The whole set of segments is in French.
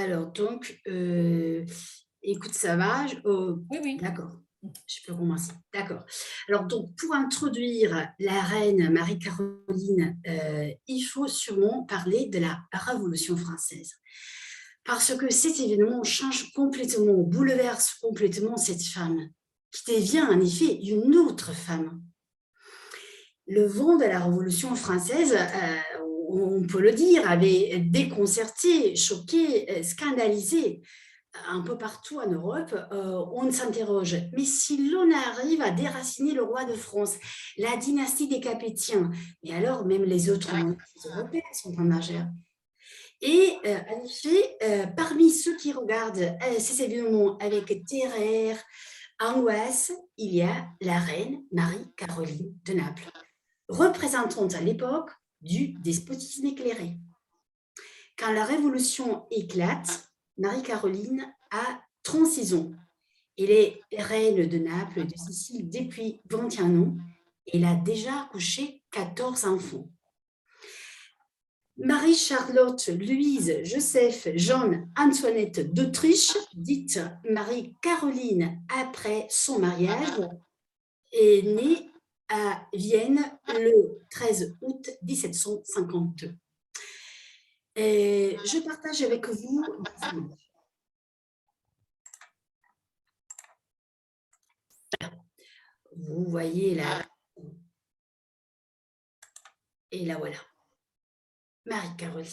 Alors donc, écoute, ça va? Oui, oui. D'accord, je peux commencer. D'accord. Alors donc pour introduire la reine Marie-Caroline, il faut sûrement parler de la Révolution française. Parce que cet événement change complètement, bouleverse complètement cette femme, qui devient en effet une autre femme. Le vent de la Révolution française, on peut le dire, avait déconcerté, choqué, scandalisé un peu partout en Europe. On s'interroge, mais si l'on arrive à déraciner le roi de France, la dynastie des Capétiens, mais alors même les autres monarchies européennes sont en danger. Et en effet, parmi ceux qui regardent ces événements avec terreur, angoisse, il y a la reine Marie-Caroline de Naples, représentante à l'époque du despotisme éclairé. Quand la Révolution éclate, Marie-Caroline a 36 ans. Elle est reine de Naples et de Sicile depuis 21 ans. Elle a déjà accouché 14 enfants. Marie-Charlotte, Louise, Joseph, Jeanne, Antoinette d'Autriche, dite Marie-Caroline après son mariage, est née à Vienne le 13 août 1752. Et je partage avec vous des images. Vous voyez là, et là voilà, Marie-Caroline.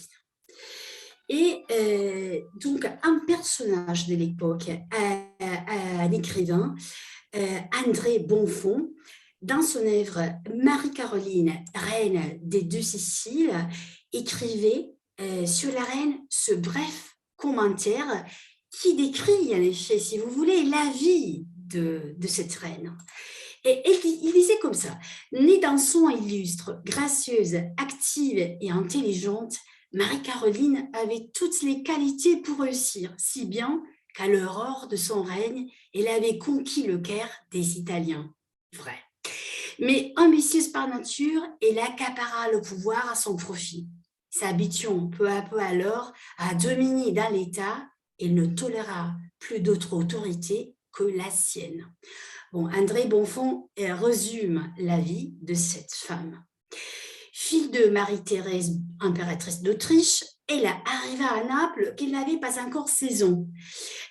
Et donc un personnage de l'époque, un écrivain, André Bonfons, dans son œuvre Marie-Caroline, reine des deux Siciles, écrivait sur la reine ce bref commentaire qui décrit, en effet, si vous voulez, la vie de cette reine. Et il disait comme ça: née d'un sang illustre, gracieuse, active et intelligente, Marie-Caroline avait toutes les qualités pour réussir, si bien qu'à l'aurore de son règne, elle avait conquis le cœur des Italiens. Vrai. Mais ambitieuse par nature, elle accapara le pouvoir à son profit. S'habituant peu à peu alors à dominer dans l'État, elle ne toléra plus d'autre autorité que la sienne. Bon, André Bonfons résume la vie de cette femme. Fille de Marie-Thérèse, impératrice d'Autriche, elle arriva à Naples qu'elle n'avait pas encore 16 ans,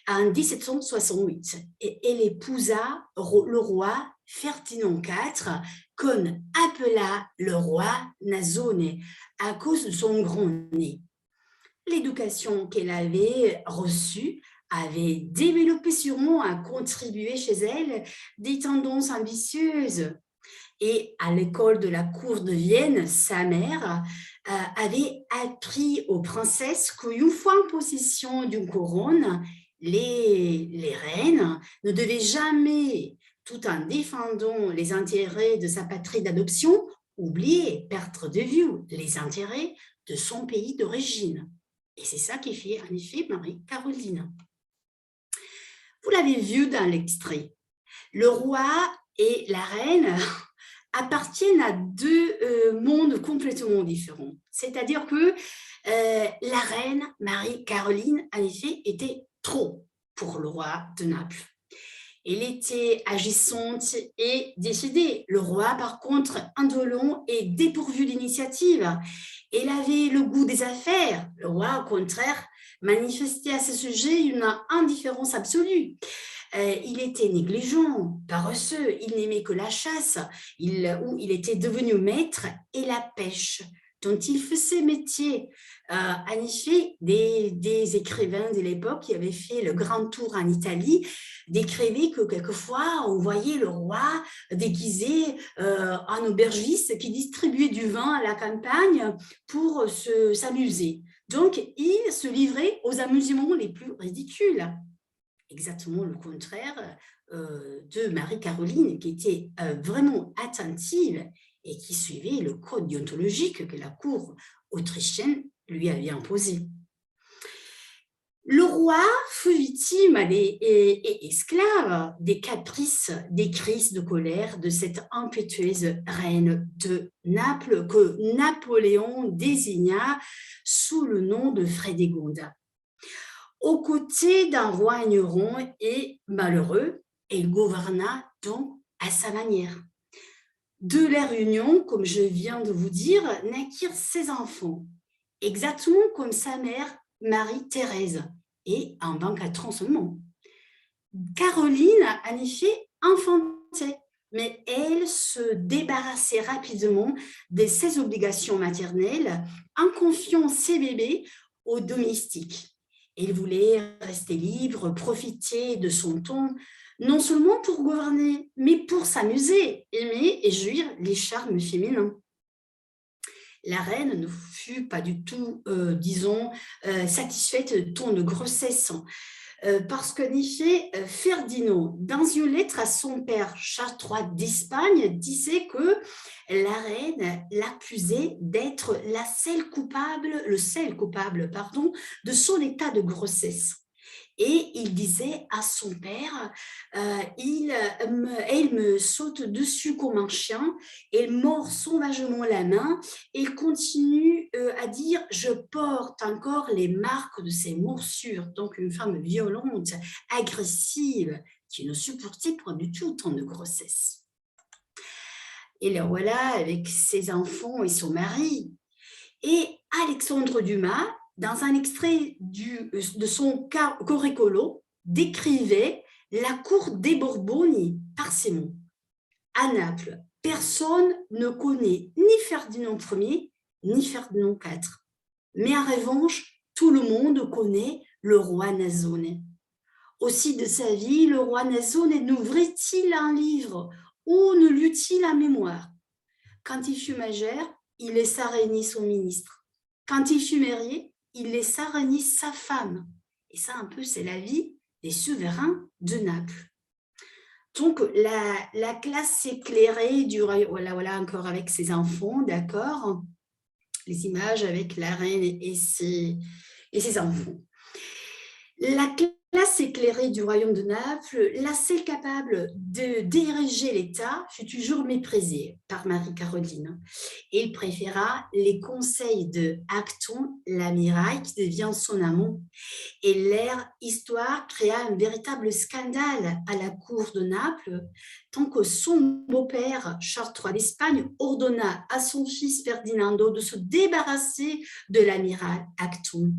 en 1768, et elle épousa le roi Ferdinand IV, qu'on appela le roi Nasone, à cause de son grand nez. L'éducation qu'elle avait reçue avait développé sûrement à contribuer chez elle des tendances ambitieuses. Et à l'école de la cour de Vienne, sa mère avait appris aux princesses qu'une fois en possession d'une couronne, les reines ne devaient jamais, tout en défendant les intérêts de sa patrie d'adoption, oublier, perdre de vue les intérêts de son pays d'origine. Et c'est ça qui fait en effet Marie-Caroline. Vous l'avez vu dans l'extrait. Le roi et la reine appartiennent à deux mondes complètement différents. C'est-à-dire que la reine Marie-Caroline, en effet, était trop pour le roi de Naples. Elle était agissante et décidée. Le roi, par contre, indolent et dépourvu d'initiative. Elle avait le goût des affaires. Le roi, au contraire, manifestait à ce sujet une indifférence absolue. Il était négligent, paresseux, il n'aimait que la chasse, il était devenu maître et la pêche, dont il faisait métier. En effet, des écrivains de l'époque qui avaient fait le grand tour en Italie décrivaient que quelquefois on voyait le roi déguisé en aubergiste qui distribuait du vin à la campagne pour s'amuser. Donc, il se livrait aux amusements les plus ridicules. Exactement le contraire de Marie-Caroline, qui était vraiment attentive et qui suivait le code déontologique que la cour autrichienne lui avait imposé. Le roi fut victime et esclave des caprices, des crises de colère de cette impétueuse reine de Naples que Napoléon désigna sous le nom de Frédégonde. aux côtés d'un roi ignorant et malheureux, et il gouverna donc à sa manière. De leur union, comme je viens de vous dire, naquirent 16 enfants, exactement comme sa mère, Marie-Thérèse, et en 24 ans seulement. Caroline, en effet, enfantait, mais elle se débarrassait rapidement de ses obligations maternelles en confiant ses bébés aux domestiques. Elle voulait rester libre, profiter de son temps, non seulement pour gouverner, mais pour s'amuser, aimer et jouir les charmes féminins. La reine ne fut pas du tout, satisfaite de ton de grossesse, parce qu'en effet, Ferdinand, dans une lettre à son père Charles III d'Espagne, disait que la reine l'accusait d'être le seul coupable, pardon, de son état de grossesse. Et il disait à son père, elle me saute dessus comme un chien, elle mord sauvagement la main, et il continue à dire, je porte encore les marques de ses morsures. Donc une femme violente, agressive, qui ne supportait pas du tout tant de grossesse. Et là voilà, avec ses enfants et son mari. Et Alexandre Dumas, dans un extrait de son Correcolo, décrivait la cour des Borboni par ces mots. À Naples, personne ne connaît ni Ferdinand Ier ni Ferdinand IV. Mais en revanche, tout le monde connaît le roi Nasone. Aussi de sa vie, le roi Nasone n'ouvrit-il un livre ou ne lut-il un mémoire? Quand il fut majeur, il laissa régner son ministre. Quand il fut marié, il laissa régner sa femme. Et ça, un peu, c'est la vie des souverains de Naples. Donc, la classe éclairée du royaume, voilà encore avec ses enfants, d'accord? Les images avec la reine et ses enfants. La classe éclairée du royaume de Naples, la seule capable de diriger l'État, fut toujours méprisée par Marie-Caroline. Il préféra les conseils de Acton, l'amiral, qui devient son amant. Et leur histoire créa un véritable scandale à la cour de Naples, tant que son beau-père, Charles III d'Espagne, ordonna à son fils Ferdinando de se débarrasser de l'amiral Acton.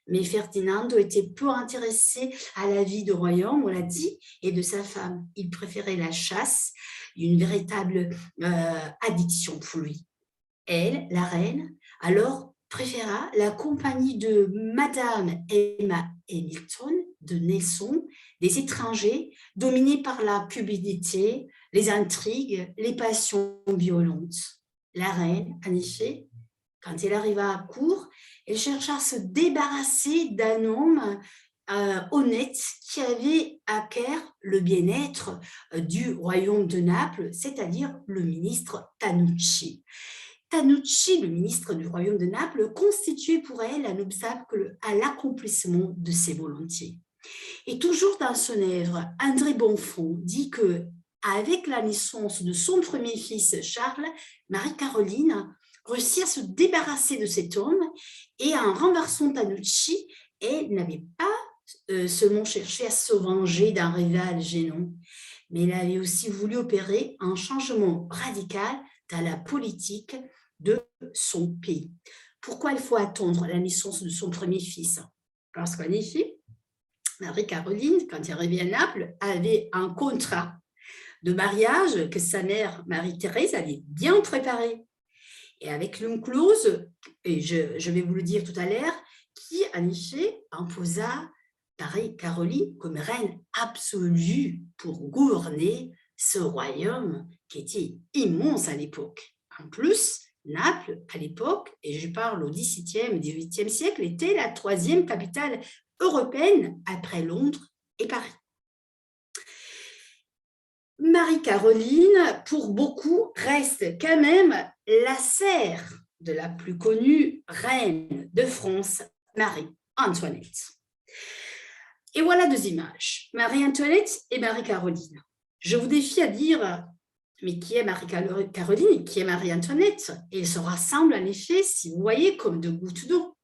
Mais Ferdinando était peu intéressé à la vie du royaume, on l'a dit, et de sa femme. Il préférait la chasse, une véritable addiction pour lui. Elle, la reine, alors préféra la compagnie de Madame Emma Hamilton de Nelson, des étrangers dominés par la cupidité, les intrigues, les passions violentes. La reine, en effet, quand elle arriva à court, elle chercha à se débarrasser d'un homme honnête qui avait à cœur le bien-être du royaume de Naples, c'est-à-dire le ministre Tanucci. Tanucci, le ministre du royaume de Naples, constituait pour elle un obstacle à l'accomplissement de ses volontés. Et toujours dans son œuvre, André Bonfons dit que, avec la naissance de son premier fils Charles, Marie-Caroline réussit à se débarrasser de cet homme, et en renversant Tanucci, elle n'avait pas seulement cherché à se venger d'un rival gênant, mais elle avait aussi voulu opérer un changement radical dans la politique de son pays. Pourquoi il faut attendre la naissance de son premier fils? Parce qu'en effet, Marie-Caroline, quand elle arrivait à Naples, avait un contrat de mariage que sa mère, Marie-Thérèse, avait bien préparé. Et avec une clause, et je vais vous le dire tout à l'heure, qui en effet imposa Marie-Caroline comme reine absolue pour gouverner ce royaume qui était immense à l'époque. En plus, Naples, à l'époque, et je parle au XVIIe et XVIIIe siècle, était la troisième capitale européenne après Londres et Paris. Marie-Caroline, pour beaucoup, reste quand même la sœur de la plus connue reine de France, Marie-Antoinette. Et voilà deux images, Marie-Antoinette et Marie-Caroline. Je vous défie à dire, mais qui est Marie-Caroline et qui est Marie-Antoinette? Et elles se rassemblent en effet, si vous voyez, comme deux gouttes d'eau.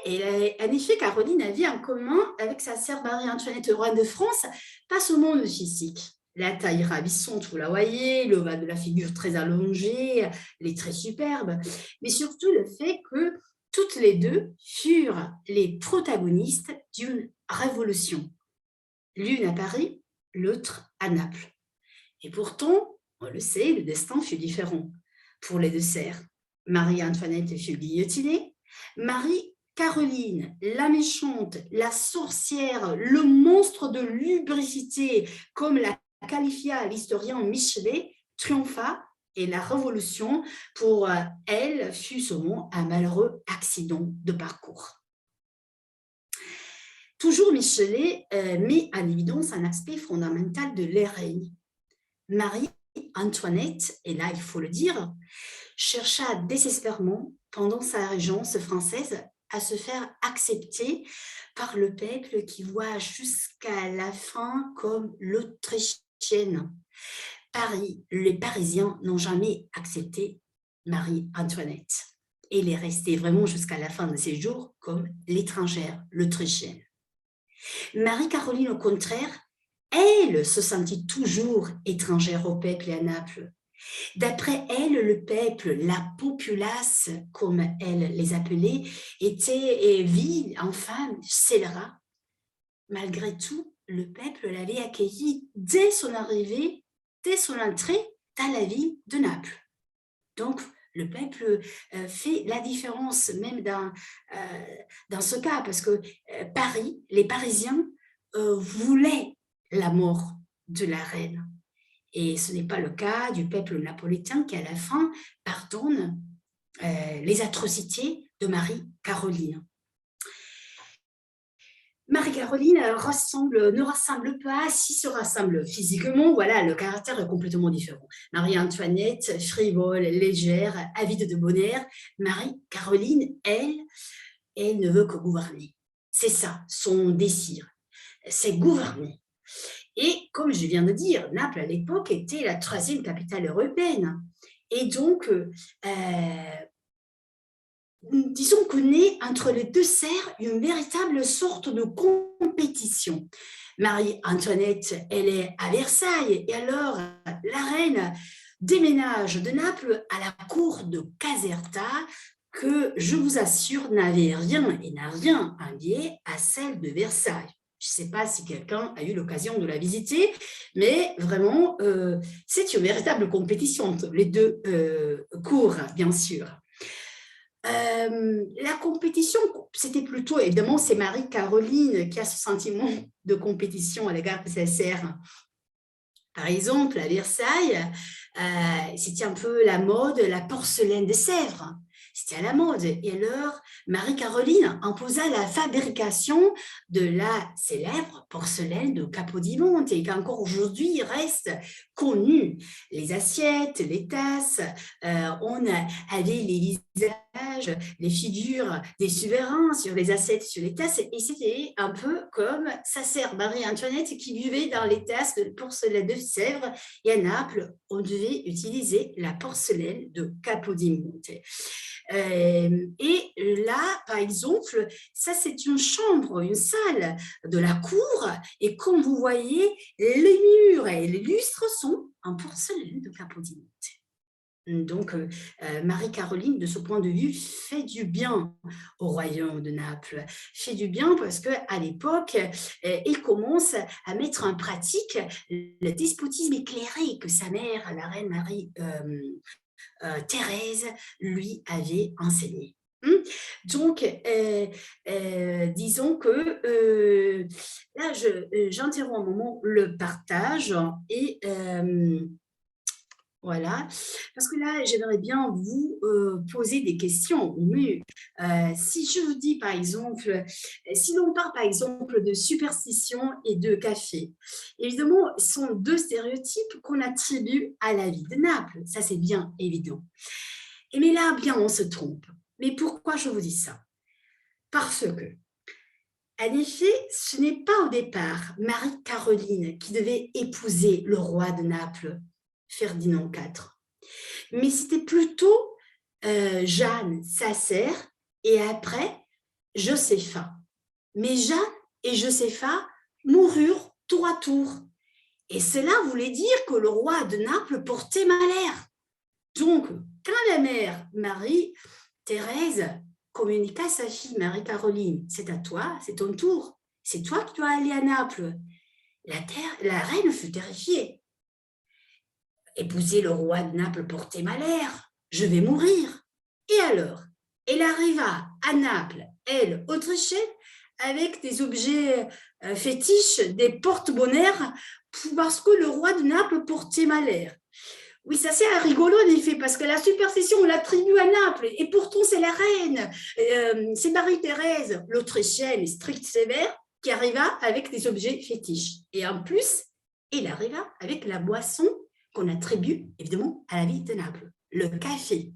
Et en effet, Caroline avait en commun avec sa sœur Marie-Antoinette, reine de France, pas seulement le physique. La taille ravissante, vous la voyez, le bas de la figure très allongée, les traits superbes, mais surtout le fait que toutes les deux furent les protagonistes d'une révolution. L'une à Paris, l'autre à Naples. Et pourtant, on le sait, le destin fut différent pour les deux sœurs. Marie-Antoinette fut guillotinée, Marie-Caroline, la méchante, la sorcière, le monstre de lubricité, comme l'a qualifia l'historien Michelet, triompha et la révolution, pour elle, fut seulement un malheureux accident de parcours. Toujours Michelet met en évidence un aspect fondamental de leur règne. Marie-Antoinette, et là il faut le dire, chercha désespérément pendant sa régence française à se faire accepter par le peuple qui voit jusqu'à la fin comme l'Autrichienne. Les Parisiens n'ont jamais accepté Marie-Antoinette. Et elle est restée vraiment jusqu'à la fin de ses jours comme l'étrangère, l'Autrichienne. Marie-Caroline, au contraire, elle se sentit toujours étrangère au peuple et à Naples. D'après elle, le peuple, la populace, comme elle les appelait, était vil, infâme, scélérat. Malgré tout, le peuple l'avait accueilli dès son arrivée, dès son entrée dans la ville de Naples. Donc, le peuple fait la différence, même dans ce cas, parce que Paris, les Parisiens voulaient la mort de la reine. Et ce n'est pas le cas du peuple napolitain qui, à la fin, pardonne les atrocités de Marie-Caroline. Marie-Caroline ne rassemble pas, si se rassemble physiquement, voilà, le caractère est complètement différent. Marie-Antoinette, frivole, légère, avide de bonheur. Marie-Caroline, elle ne veut que gouverner. C'est ça, son désir, c'est gouverner. Et comme je viens de dire, Naples à l'époque était la 3e capitale européenne. Et donc, disons qu'on est entre les deux sœurs une véritable sorte de compétition. Marie-Antoinette, elle est à Versailles, et alors la reine déménage de Naples à la cour de Caserta, que je vous assure n'avait rien et n'a rien à lier à celle de Versailles. Je ne sais pas si quelqu'un a eu l'occasion de la visiter, mais vraiment, c'est une véritable compétition entre les deux cours, bien sûr. La compétition, c'était plutôt, évidemment, c'est Marie-Caroline qui a ce sentiment de compétition à l'égard de sa sœur. Par exemple, à Versailles, c'était un peu la mode, la porcelaine de Sèvres. C'était à la mode. Et alors, Marie-Caroline imposa la fabrication de la célèbre porcelaine de Capodimonte et qui encore aujourd'hui reste connue. Les assiettes, les tasses, on avait les visages, les figures des souverains sur les assiettes, sur les tasses, et c'était un peu comme sa sœur Marie-Antoinette qui buvait dans les tasses de porcelaine de Sèvres, et à Naples, on devait utiliser la porcelaine de Capodimonte. Et là, par exemple, ça c'est une chambre, une salle de la cour, et comme vous voyez, les murs et les lustres sont en porcelaine de Capodimonte. Donc, Marie-Caroline, de ce point de vue, fait du bien au royaume de Naples. Fait du bien parce qu'à l'époque, il commence à mettre en pratique le despotisme éclairé que sa mère, la reine Marie Thérèse, lui avait enseigné. Donc, disons que là, j'interromps un moment le partage et voilà, parce que là, j'aimerais bien vous poser des questions. Mais si je vous dis, par exemple, si l'on parle, par exemple, de superstition et de café, évidemment, ce sont deux stéréotypes qu'on attribue à la ville de Naples. Ça, c'est bien évident. Mais là, bien, on se trompe. Mais pourquoi je vous dis ça? Parce que, en effet, ce n'est pas au départ Marie-Caroline qui devait épouser le roi de Naples, Ferdinand IV. Mais c'était plutôt Jeanne, sa sœur, et après Josépha. Mais Jeanne et Josépha moururent tour à tour. Et cela voulait dire que le roi de Naples portait malheur. Donc, quand la mère Marie-Thérèse communiqua à sa fille Marie-Caroline, c'est à toi, c'est ton tour, c'est toi qui dois aller à Naples. La reine fut terrifiée. Épouser le roi de Naples portait malheur, je vais mourir. Et alors, elle arriva à Naples, elle, autrichienne, avec des objets fétiches, des porte-bonheur, parce que le roi de Naples portait malheur. Oui, ça c'est rigolo en effet, parce que la superstition, on l'attribue à Naples, et pourtant c'est la reine, c'est Marie-Thérèse, l'autrichienne stricte sévère, qui arriva avec des objets fétiches. Et en plus, elle arriva avec la boisson qu'on attribue évidemment à la ville de Naples, le café.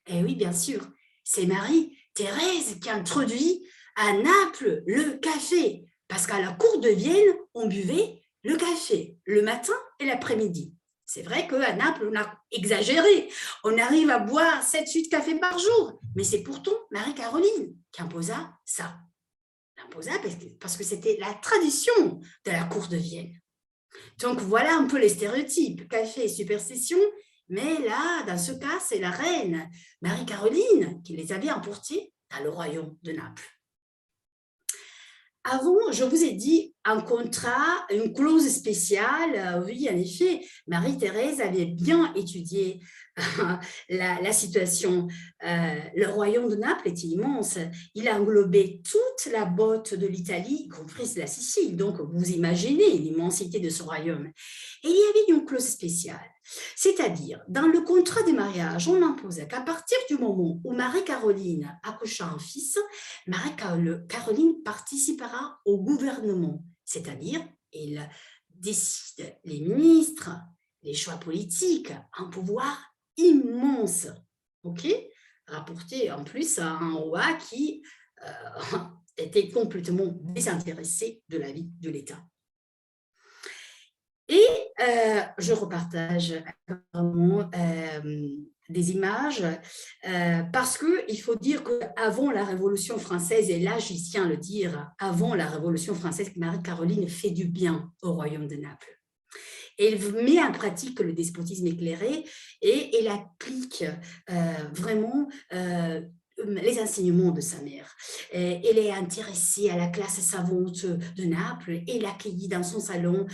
Et oui, bien sûr, c'est Marie-Thérèse qui introduit à Naples le café, parce qu'à la cour de Vienne, on buvait le café le matin et l'après-midi. C'est vrai qu'à Naples, on a exagéré. On arrive à boire 7-8 cafés par jour. Mais c'est pourtant Marie-Caroline qui imposa ça. L'imposa parce que c'était la tradition de la cour de Vienne. Donc, voilà un peu les stéréotypes. Café et superstition. Mais là, dans ce cas, c'est la reine Marie-Caroline qui les avait emportés dans le royaume de Naples. Avant, je vous ai dit un contrat, une clause spéciale. Oui, en effet, Marie-Thérèse avait bien étudié la situation. Le royaume de Naples était immense. Il a englobé toute la botte de l'Italie, y compris la Sicile. Donc, vous imaginez l'immensité de ce royaume. Et il y avait une clause spéciale. C'est-à-dire, dans le contrat de mariage, on imposait qu'à partir du moment où Marie-Caroline accoucha un fils, Marie-Caroline participera au gouvernement, c'est-à-dire, elle décide les ministres, les choix politiques, un pouvoir immense, ok, rapporté en plus à un roi qui était complètement désintéressé de la vie de l'État. Et je repartage vraiment des images parce qu'il faut dire qu'avant la Révolution française, et là je tiens à le dire, avant la Révolution française, Marie-Caroline fait du bien au royaume de Naples. Elle met en pratique le despotisme éclairé et elle applique vraiment les enseignements de sa mère. Elle est intéressée à la classe savante de Naples et l'accueillit dans son salon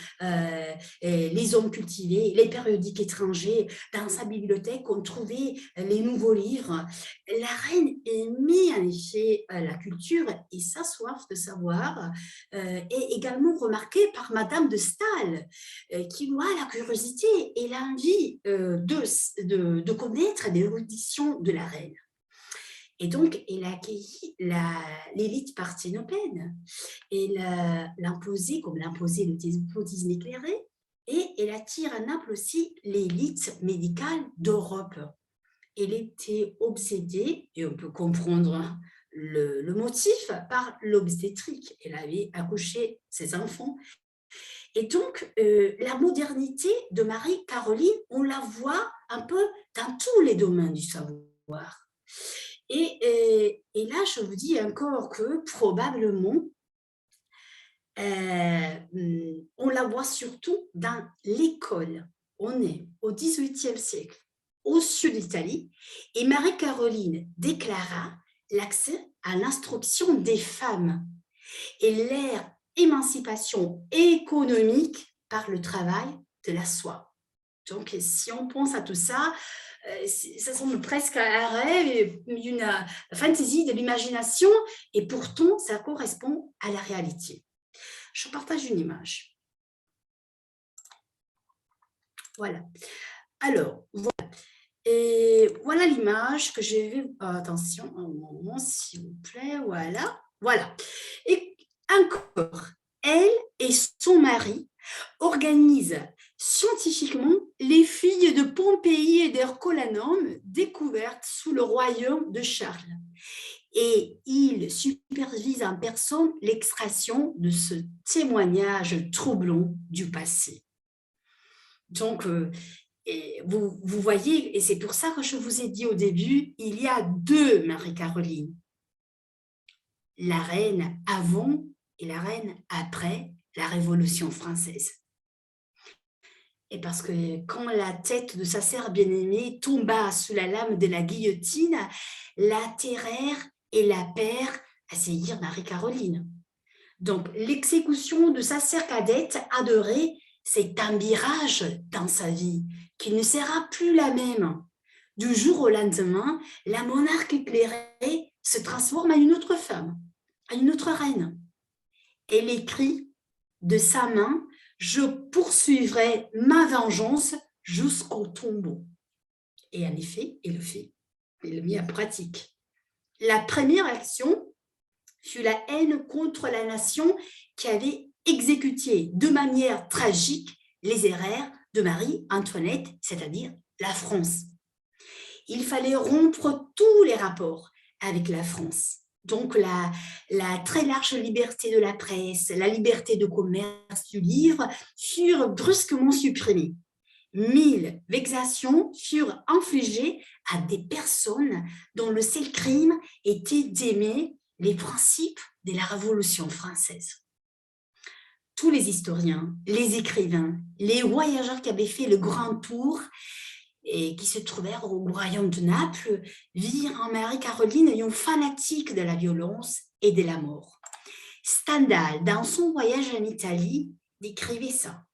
les hommes cultivés, les périodiques étrangers. Dans sa bibliothèque, on trouvait les nouveaux livres. La reine aimait en effet la culture et sa soif de savoir est également remarquée par Madame de Staël, qui a la curiosité et l'envie de connaître l'érudition de la reine. Et donc, elle a accueilli l'élite parthénopène. Elle l'imposait, comme l'imposait le despotisme éclairé, et elle attire à Naples aussi l'élite médicale d'Europe. Elle était obsédée, et on peut comprendre le motif, par l'obstétrique. Elle avait accouché ses enfants. Et donc, la modernité de Marie-Caroline, on la voit un peu dans tous les domaines du savoir. Et là, je vous dis encore que probablement, on la voit surtout dans l'école. On est au XVIIIe siècle, au sud d'Italie, et Marie-Caroline déclara l'accès à l'instruction des femmes et leur émancipation économique par le travail de la soie. Donc, si on pense à tout ça, ça semble presque un rêve, une fantaisie de l'imagination, et pourtant, ça correspond à la réalité. Je partage une image. Voilà. Alors, voilà. Et voilà l'image que j'ai vue. Attention, un moment, s'il vous plaît. Voilà. Voilà. Et encore, elle et son mari organisent scientifiquement les filles de Pompéi et d'Herculaneum découvertes sous le royaume de Charles. Et il supervise en personne l'extraction de ce témoignage troublant du passé. Donc, vous voyez, et c'est pour ça que je vous ai dit au début, il y a deux Marie-Caroline. la reine avant et la reine après la Révolution française. Et parce que quand la tête de sa sœur bien-aimée tomba sous la lame de la guillotine, la terreur et la peur assaillirent Marie-Caroline. Donc, l'exécution de sa sœur cadette adorée, c'est un virage dans sa vie qui ne sera plus la même. Du jour au lendemain, la monarque éclairée se transforme en une autre femme, en une autre reine. Elle écrit de sa main « Je poursuivrai ma vengeance jusqu'au tombeau ». Et en effet, elle le fait, elle le met en pratique. La première action fut la haine contre la nation qui avait exécuté de manière tragique les erreurs de Marie-Antoinette, c'est-à-dire la France. Il fallait rompre tous les rapports avec la France. Donc, la très large liberté de la presse, la liberté de commerce du livre furent brusquement supprimées. 1000 vexations furent infligées à des personnes dont le seul crime était d'aimer les principes de la Révolution française. Tous les historiens, les écrivains, les voyageurs qui avaient fait le grand tour et qui se trouvèrent au royaume de Naples virent en Marie-Caroline une fanatique de la violence et de la mort. Stendhal, dans son voyage en Italie, décrivait ça.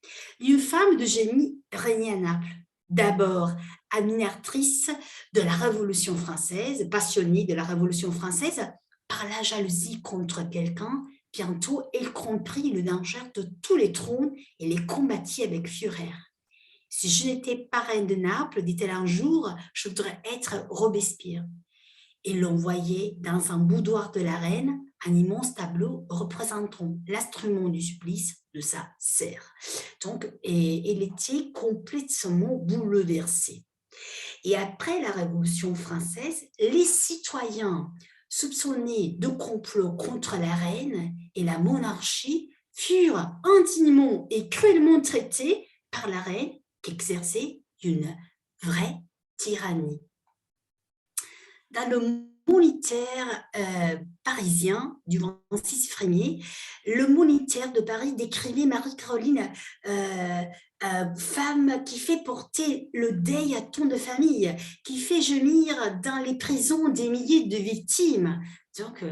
Une femme de génie régnait à Naples. D'abord admiratrice de la Révolution française, passionnée de la Révolution française, par la jalousie contre quelqu'un, bientôt elle comprit le danger de tous les trônes et les combattit avec fureur. Si je n'étais pas reine de Naples, dit-elle un jour, je voudrais être Robespierre. Et l'on voyait dans un boudoir de la reine un immense tableau représentant l'instrument du supplice de sa sœur. Donc, elle était complètement bouleversée. Et après la Révolution française, les citoyens soupçonnés de complot contre la reine et la monarchie furent indignement et cruellement traités par la reine qui exerçait une vraie tyrannie. Dans le Moniteur parisien du 26 février, le Moniteur de Paris décrivait Marie-Caroline, femme qui fait porter le deuil à tant de familles, qui fait gémir dans les prisons des milliers de victimes. Donc,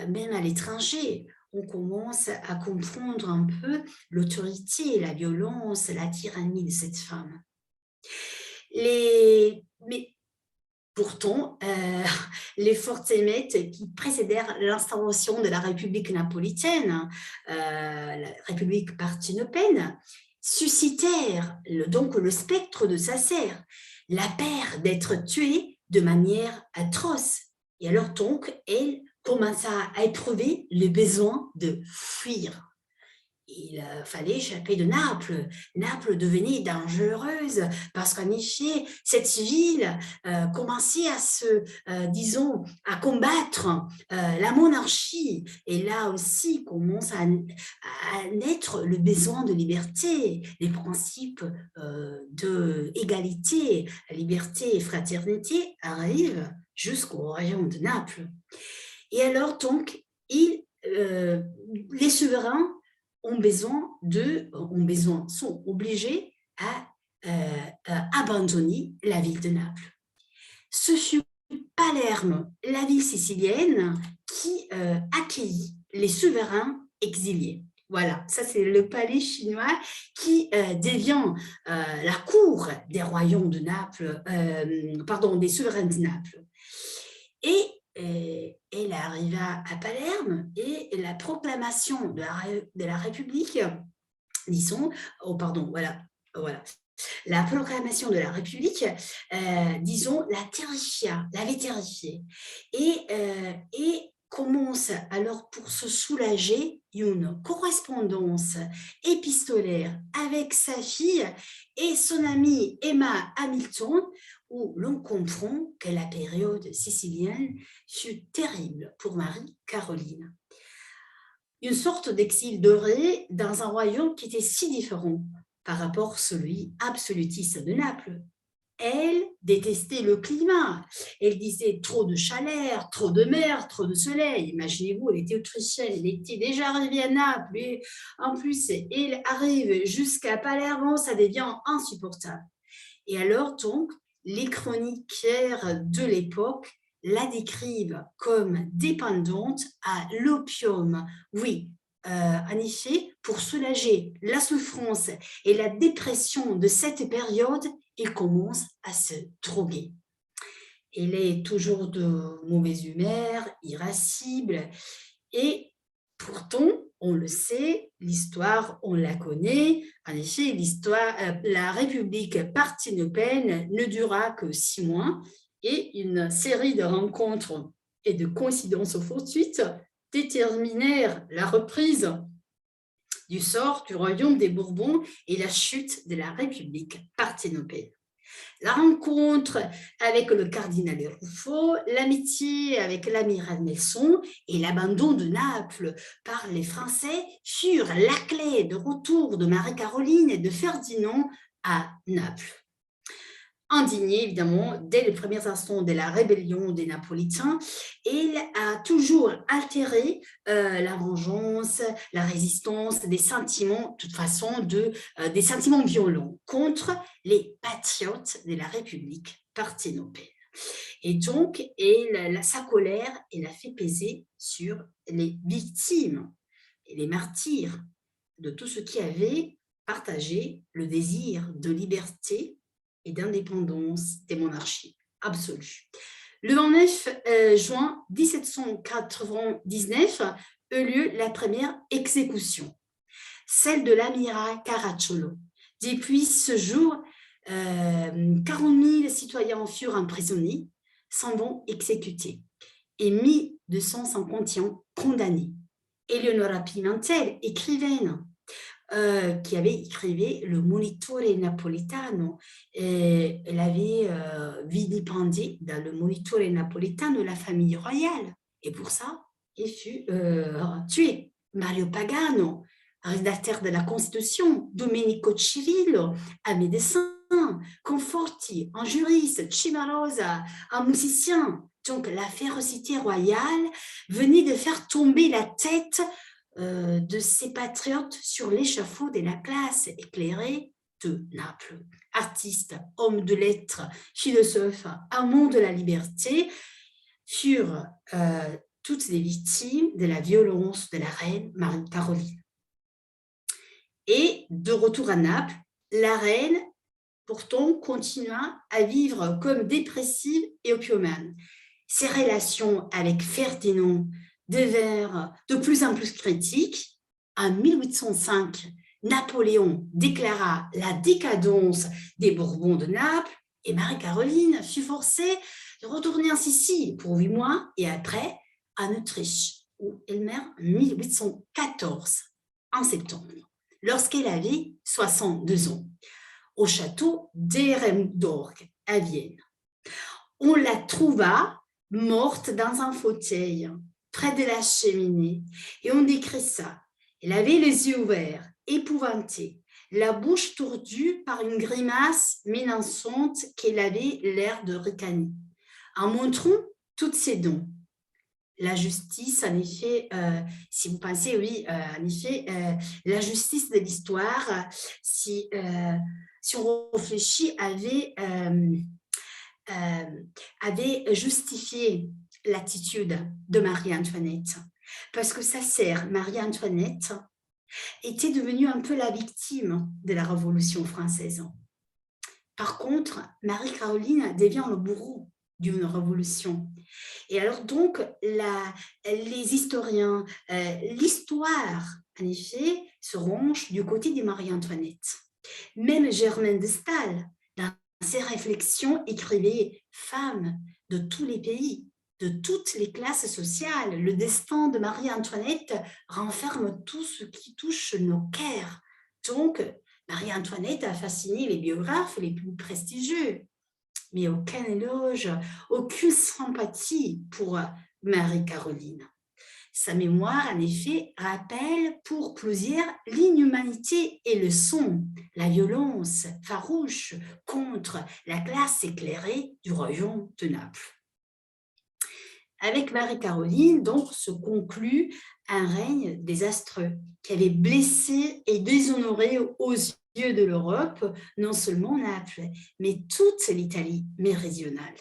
même à l'étranger, on commence à comprendre un peu l'autorité, la violence, la tyrannie de cette femme. Mais pourtant, les fortes émeutes qui précédèrent l'instauration de la République napolitaine, la République partenopéenne, suscitèrent donc le spectre de sa sœur, la peur d'être tuée de manière atroce. Et alors donc, elle commença à éprouver le besoin de fuir. Il fallait échapper de Naples. Naples devenait dangereuse parce qu'en effet, cette ville commençait à combattre la monarchie. Et là aussi commence à naître le besoin de liberté, les principes d'égalité, liberté et fraternité arrivent jusqu'au royaume de Naples. Et alors donc, les souverains sont obligés à abandonner la ville de Naples. Ce fut Palerme, la ville sicilienne, qui accueillit les souverains exiliés. Voilà, ça c'est le palais chinois qui devient la cour des royaumes de Naples, des souverains de Naples. Et elle arriva à Palerme et la proclamation de la République, la proclamation de la République, l'avait terrifiée. Et commence alors pour se soulager une correspondance épistolaire avec sa fille et son amie Emma Hamilton, où l'on comprend que la période sicilienne fut terrible pour Marie-Caroline. Une sorte d'exil doré dans un royaume qui était si différent par rapport à celui absolutiste de Naples. elle détestait le climat. Elle disait trop de chaleur, trop de mer, trop de soleil. Imaginez-vous, elle était autrichienne, elle était déjà arrivée à Naples. Et en plus, elle arrive jusqu'à Palerme, ça devient insupportable. Et alors, donc, les chroniqueurs de l'époque la décrivent comme dépendante à l'opium. Oui, en effet, pour soulager la souffrance et la dépression de cette période, elle commence à se droguer. Elle est toujours de mauvaise humeur, irascible, et pourtant, on le sait, l'histoire, on la connaît. En effet, la République parthénopéenne ne dura que 6 mois et une série de rencontres et de coïncidences fortuites déterminèrent la reprise du sort du royaume des Bourbons et la chute de la République parthénopéenne. La rencontre avec le cardinal Ruffo, l'amitié avec l'amiral Nelson et l'abandon de Naples par les Français furent la clé de retour de Marie-Caroline et de Ferdinand à Naples. Indigné, évidemment, dès les premiers instants de la rébellion des Napolitains, il a toujours altéré la vengeance, la résistance, des sentiments, de toute façon, des sentiments violents contre les patriotes de la République parthénopéenne. Et donc, sa colère, elle a fait peser sur les victimes et les martyrs de tous ceux qui avaient partagé le désir de liberté et d'indépendance des monarchies absolues. Le 29 juin 1799 eut lieu la première exécution, celle de l'amiral Caracciolo. Depuis ce jour, 40 000 citoyens furent emprisonnés, s'en vont exécutés, et 1251 condamnés. Eleonora Pimentel, écrivaine, qui avait écrit le Monitore Napolitano. Elle avait vilipendé dans le Monitore Napolitano la famille royale. Et pour ça, il fut tué. Mario Pagano, rédacteur de la Constitution, Domenico Cirillo, un médecin, Conforti, un juriste, Cimarosa, un musicien. Donc la férocité royale venait de faire tomber la tête de ces patriotes sur l'échafaud de la classe éclairée de Naples. Artistes, hommes de lettres, philosophes, amants de la liberté furent toutes les victimes de la violence de la reine Marie-Caroline. Et de retour à Naples, la reine, pourtant, continua à vivre comme dépressive et opiumane. Ses relations avec Ferdinand devinrent de plus en plus critiques. En 1805, Napoléon déclara la décadence des Bourbons de Naples et Marie-Caroline fut forcée de retourner en Sicile pour 8 mois et après en Autriche, où elle meurt en 1814, en septembre, lorsqu'elle avait 62 ans, au château d'Eremdorf à Vienne. On la trouva morte dans un fauteuil, près de la cheminée, et on décrit ça. Elle avait les yeux ouverts, épouvantée, la bouche tordue par une grimace menaçante qu'elle avait l'air de ricaner, en montrant toutes ses dents. La justice, en effet, si vous pensez, oui, en effet, la justice de l'histoire, si on réfléchit, avait justifié l'attitude de Marie-Antoinette, parce que sa sœur, Marie-Antoinette, était devenue un peu la victime de la Révolution française. Par contre, Marie-Caroline devient le bourreau d'une révolution. Et alors donc, les historiens, l'histoire, en effet, se range du côté de Marie-Antoinette. Même Germaine de Staël, dans ses réflexions, écrivait « Femmes de tous les pays, de toutes les classes sociales, le destin de Marie-Antoinette renferme tout ce qui touche nos cœurs. » Donc, Marie-Antoinette a fasciné les biographes les plus prestigieux, mais aucun éloge, aucune sympathie pour Marie-Caroline. Sa mémoire, en effet, rappelle pour plusieurs l'inhumanité et le son, la violence farouche contre la classe éclairée du royaume de Naples. Avec Marie-Caroline, donc, se conclut un règne désastreux qui avait blessé et déshonoré aux yeux de l'Europe, non seulement Naples, mais toute l'Italie méridionale.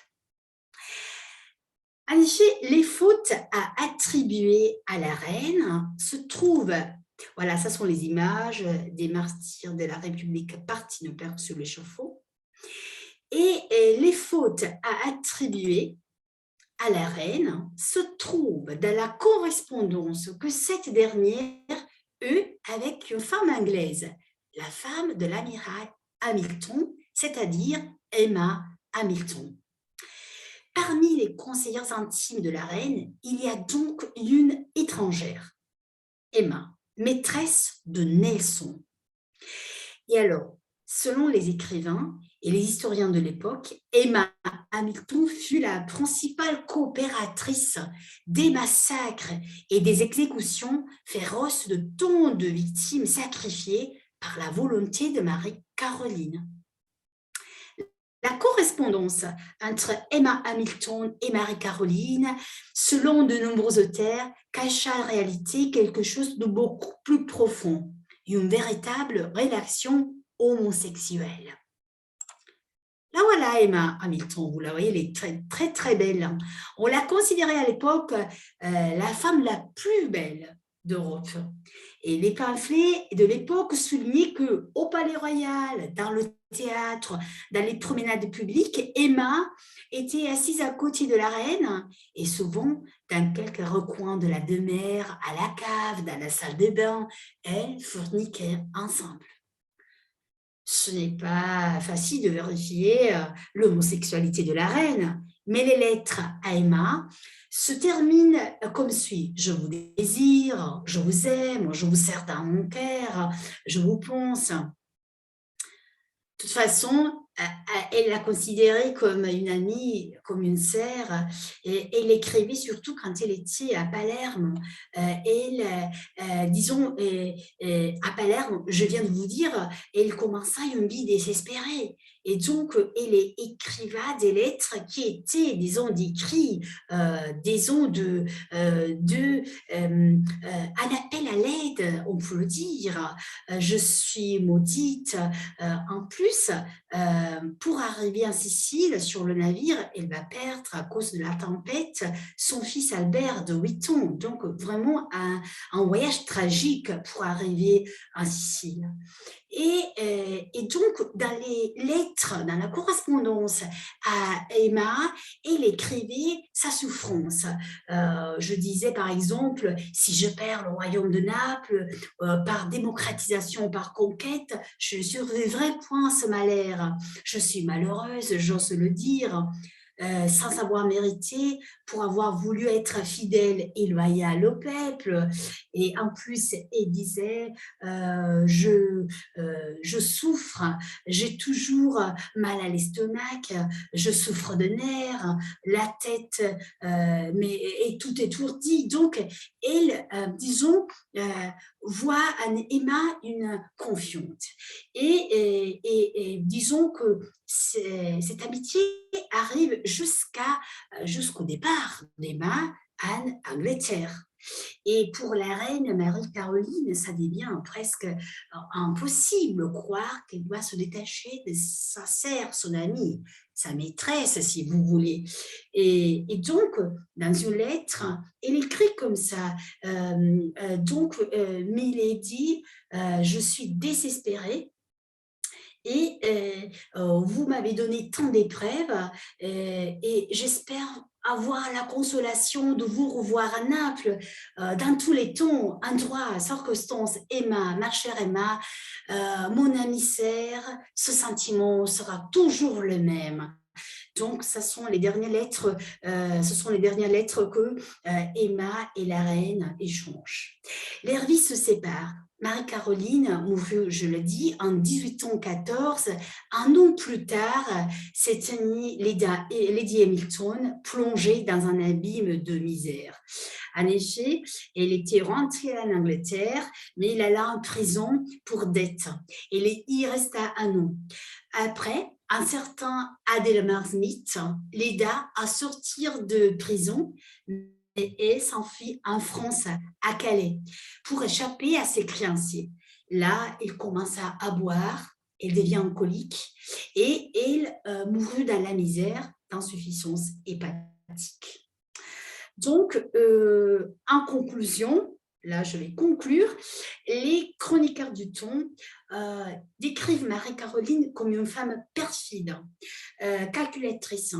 En effet, les fautes à attribuer à la reine se trouvent, voilà, ça sont les images des martyrs de la République parthenope sur l'échafaud, et les fautes à attribuer à la reine se trouvent dans la correspondance que cette dernière eut avec une femme anglaise, la femme de l'amiral Hamilton, c'est-à-dire Emma Hamilton. Parmi les conseillères intimes de la reine, il y a donc une étrangère, Emma, maîtresse de Nelson. Et alors, selon les écrivains et les historiens de l'époque, Emma Hamilton fut la principale coopératrice des massacres et des exécutions féroces de tant de victimes sacrifiées par la volonté de Marie-Caroline. La correspondance entre Emma Hamilton et Marie-Caroline, selon de nombreux auteurs, cacha en réalité quelque chose de beaucoup plus profond, une véritable relation homosexuelle. Là voilà Emma Hamilton, vous la voyez, elle est très très très belle. On l'a considérée à l'époque la femme la plus belle d'Europe. Et les pamphlets de l'époque soulignaient qu'au Palais Royal, dans le théâtre, dans les promenades publiques, Emma était assise à côté de la reine et souvent dans quelques recoins de la demeure, à la cave, dans la salle de bain, elles forniquaient ensemble. Ce n'est pas facile de vérifier l'homosexualité de la reine, mais les lettres à Emma se terminent comme suit. Je vous désire, je vous aime, je vous serre dans mon cœur, je vous pense. De toute façon, elle l'a considérée comme une amie, comme une sœur, et elle écrivait surtout quand elle était à Palerme. Disons, à Palerme, je viens de vous dire, elle commença une vie désespérée. Et donc, elle écriva des lettres qui étaient, disons, des cris, disons, un appel à l'aide, on peut le dire. Je suis maudite. En plus, pour arriver en Sicile, sur le navire, elle va perdre à cause de la tempête son fils Albert de 8 ans. Donc, vraiment un voyage tragique pour arriver en Sicile. Et donc, dans les lettres, dans la correspondance à Emma, elle écrivait sa souffrance. Je disais par exemple, si je perds le royaume de Naples, par démocratisation, par conquête, je ne survivrai point à ce malheur. Je suis malheureuse, j'ose le dire. Sans avoir mérité, pour avoir voulu être fidèle et loyal au peuple. Et en plus, elle disait, je souffre, j'ai toujours mal à l'estomac, je souffre de nerfs, la tête est tout étourdie. Donc, elle, disons, voit en Emma une confiante. Et disons que cette amitié arrive jusqu'au départ d'Emma en Angleterre. Et pour la reine Marie-Caroline, ça devient presque impossible de croire qu'elle doit se détacher de sa sœur, son amie, sa maîtresse, si vous voulez. Et donc, dans une lettre, elle écrit comme ça, Milady, je suis désespérée, et vous m'avez donné tant d'épreuves et j'espère avoir la consolation de vous revoir à Naples dans tous les temps, endroits, circonstances. Emma, ma chère Emma, mon amie sœur, ce sentiment sera toujours le même. Donc, ce sont les dernières lettres que Emma et la reine échangent. Leur vie se sépare. Marie-Caroline mourut, je le dis, en 1814. Un an plus tard, cette Lady Hamilton plongeait dans un abîme de misère. En effet, elle était rentrée en Angleterre, mais il alla en prison pour dette. Et il resta un an. Après, un certain Adelmar Smith l'aida à sortir de prison et s'enfuit en France, à Calais, pour échapper à ses créanciers. Là, il commença à boire, il devient alcoolique et il mourut dans la misère d'insuffisance hépatique. Donc, en conclusion, là je vais conclure, les chroniqueurs du temps décrivent Marie-Caroline comme une femme perfide, calculatrice.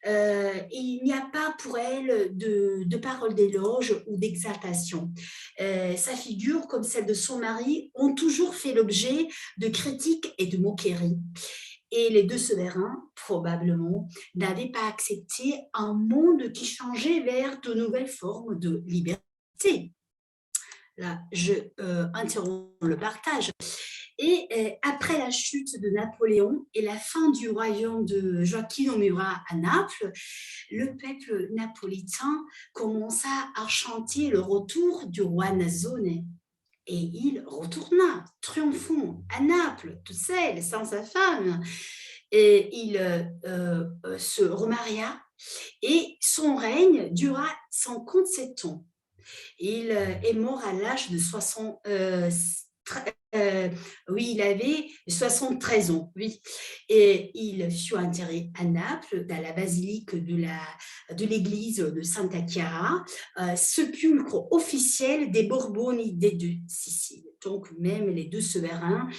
Il n'y a pas pour elle de paroles d'éloge ou d'exaltation. Sa figure, comme celle de son mari, ont toujours fait l'objet de critiques et de moqueries. Et les deux souverains, probablement, n'avaient pas accepté un monde qui changeait vers de nouvelles formes de liberté. Là, je interromps le partage. Et après la chute de Napoléon et la fin du royaume de Joachim Murat à Naples, le peuple napolitain commença à chanter le retour du roi Nasone. Et il retourna, triomphant, à Naples, tout seul, sans sa femme. Et il se remaria et son règne dura 57 ans. Il est mort à l'âge de 60, oui, il avait 73 ans, oui. Et il fut enterré à Naples, dans la basilique de l'église de Santa Chiara, sépulcre officiel des Borbonides de Sicile. Donc, même les deux souverains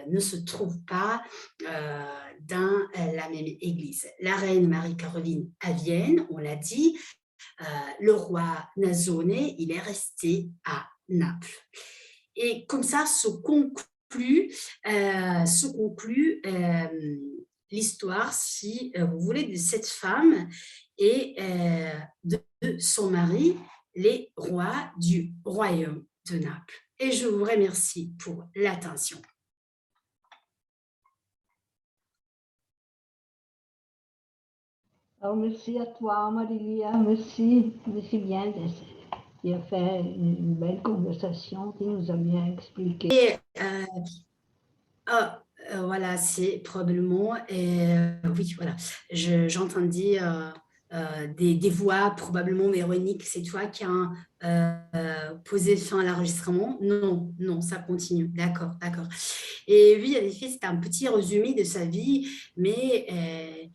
ne se trouvent pas dans la même église. La reine Marie-Caroline à Vienne, on l'a dit, le roi Nasone, il est resté à Naples. Et comme ça se conclut l'histoire, si vous voulez, de cette femme et de son mari, les rois du royaume de Naples. Et je vous remercie pour l'attention. Alors, merci à toi, Marilia. Merci bien. Tu as fait une belle conversation, tu nous as bien expliqué. Et voilà, c'est probablement, oui, voilà, j'entendais des voix, probablement Véronique, c'est toi qui as posé fin à l'enregistrement. Non, non, ça continue, d'accord, d'accord. Et oui, en effet, c'est un petit résumé de sa vie, mais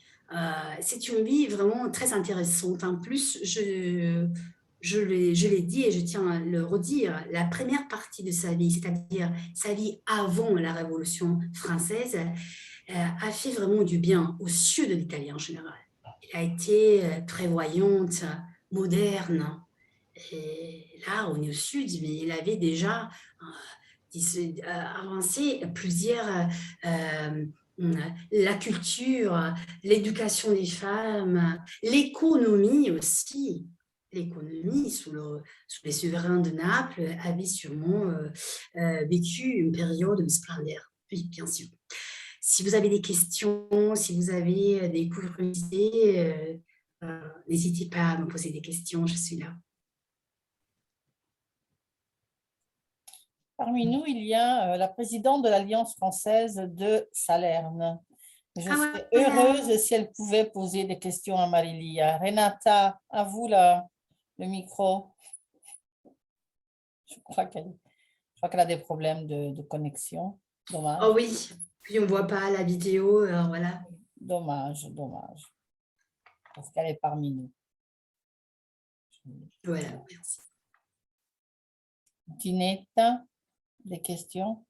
c'est une vie vraiment très intéressante. En plus, je l'ai dit et je tiens à le redire, la première partie de sa vie, c'est-à-dire sa vie avant la Révolution française, a fait vraiment du bien aux cieux de l'Italie en général. Elle a été prévoyante, moderne. Et là, on est au sud, mais il avait déjà avancé plusieurs... la culture, l'éducation des femmes, l'économie aussi. L'économie sous les souverains de Naples avait sûrement vécu une période de splendeur. Oui, bien sûr. Si vous avez des questions, si vous avez des curiosités, n'hésitez pas à me poser des questions, je suis là. Parmi nous, il y a la présidente de l'Alliance française de Salerne. Je serais heureuse si elle pouvait poser des questions à Marilia. Renata, à vous le micro. Je crois qu'elle a des problèmes de connexion. Dommage. Oh oui, puis on ne voit pas la vidéo, alors voilà. Dommage, dommage. Parce qu'elle est parmi nous. Voilà, merci. Tinetta, des questions?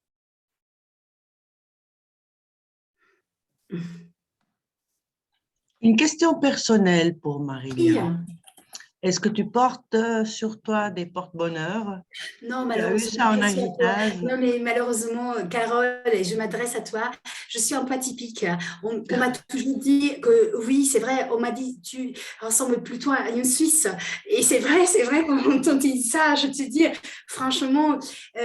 Une question personnelle pour Marilia. Oui. Est-ce que tu portes sur toi des porte-bonheur? Non, malheureusement. Non, mais malheureusement, Carole, et je m'adresse à toi, je suis un peu atypique. On m'a toujours dit que, oui, c'est vrai, on m'a dit, tu ressembles plutôt à une Suisse. Et c'est vrai, quand on te dit ça, je te dis, franchement,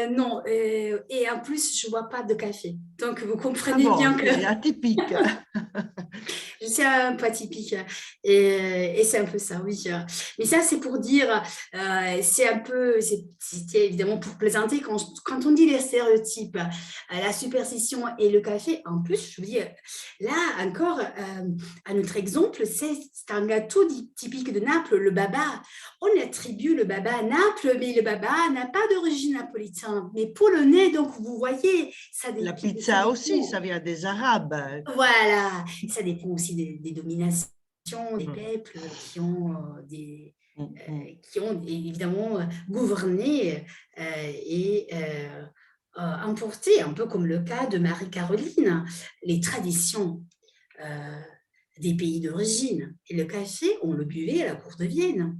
non. Et en plus, je ne bois pas de café. Donc, vous comprenez bien que… C'est atypique. Je suis un peu atypique et c'est un peu ça, oui. Mais ça, c'est pour dire, c'est un peu, c'est évidemment pour plaisanter, quand on dit les stéréotypes, la superstition et le café, en plus, je vous dis, là encore, un autre exemple, c'est un gâteau typique de Naples, le baba. On attribue le baba à Naples, mais le baba n'a pas d'origine napolitaine, mais polonais, donc vous voyez, ça La dépend. pizza aussi, ça vient des Arabes. Voilà, ça dépend aussi des dominations, des Mhm. peuples qui ont, Mhm. qui ont évidemment gouverné et importé, un peu comme le cas de Marie-Caroline, les traditions des pays d'origine. Et le café, on le buvait à la cour de Vienne.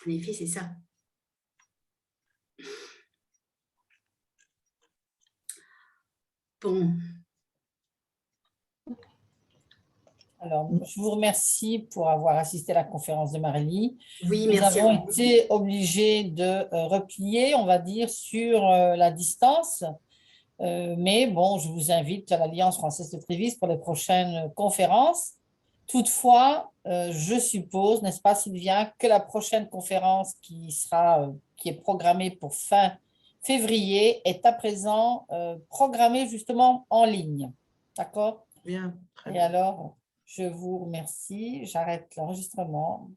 En effet, c'est ça. Bon. Alors, je vous remercie pour avoir assisté à la conférence de Marélie. Oui, Nous merci à avons vous. été obligés de replier, on va dire, sur la distance. Mais bon, je vous invite à l'Alliance française de Trévise pour les prochaines conférences. Toutefois, je suppose, n'est-ce pas, Sylvia, que la prochaine conférence qui est programmée pour fin février est à présent programmée justement en ligne. D'accord? Bien, très Et bien. alors, je vous remercie. J'arrête l'enregistrement.